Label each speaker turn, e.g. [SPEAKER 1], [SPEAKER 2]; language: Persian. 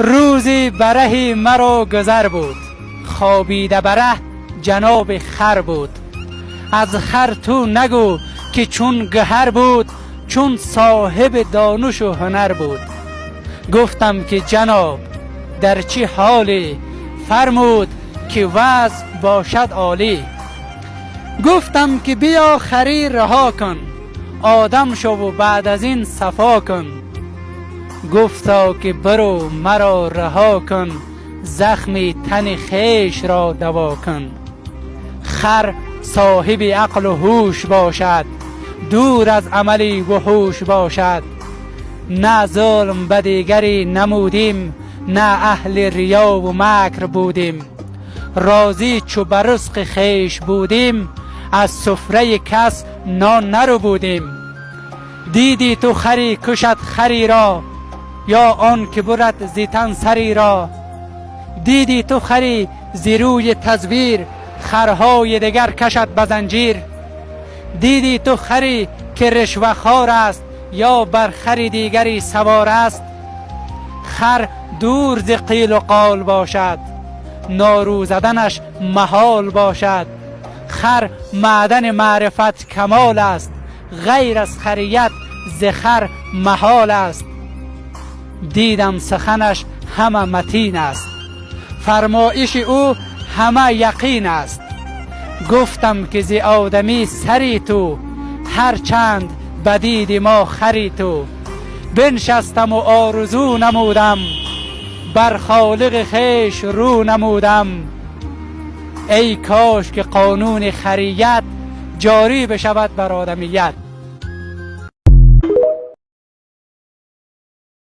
[SPEAKER 1] روزی بره مرا گذر بود، خوابیده بره جناب خر بود. از خر تو نگو که چون گهر بود، چون صاحب دانش و هنر بود. گفتم که جناب در چه حالی؟ فرمود که وضع باشد عالی. گفتم که بیا خری رها کن، آدم شو و بعد از این صفا کن. گفتا که برو مرا رها کن، زخم تن خویش را دوا کن. خر صاحب عقل و هوش باشد، دور از عمل وحوش باشد. نه ظلم به دیگری نمودیم، نه اهل ریا و مکر بودیم. راضی چو به رزق خویش بودیم، از سفره کس نان نربودیم. دیدی تو خری کشد خری را، یا آن که برد ز تن سری را؟ دیدی تو خری ز روی تزویر، خرهای دگر کشد به زنجیر؟ دیدی تو خری که رشوه خوار است، یا بر خری دیگری سوار است؟ خر دور ز قیل و قال باشد، نارو زدنش محال باشد. خر معدن معرفت کمال است، غیر از خریت ز خر محال است. دیدم سخنش همه متین است، فرمایش او همه یقین است. گفتم که ز آدمی سری تو، هر چند بدید ما خری تو. بنشستم و آرزو نمودم، بر خالق خویش رو نمودم. ای کاش که قانون خریت جاری بشود بر آدمیت.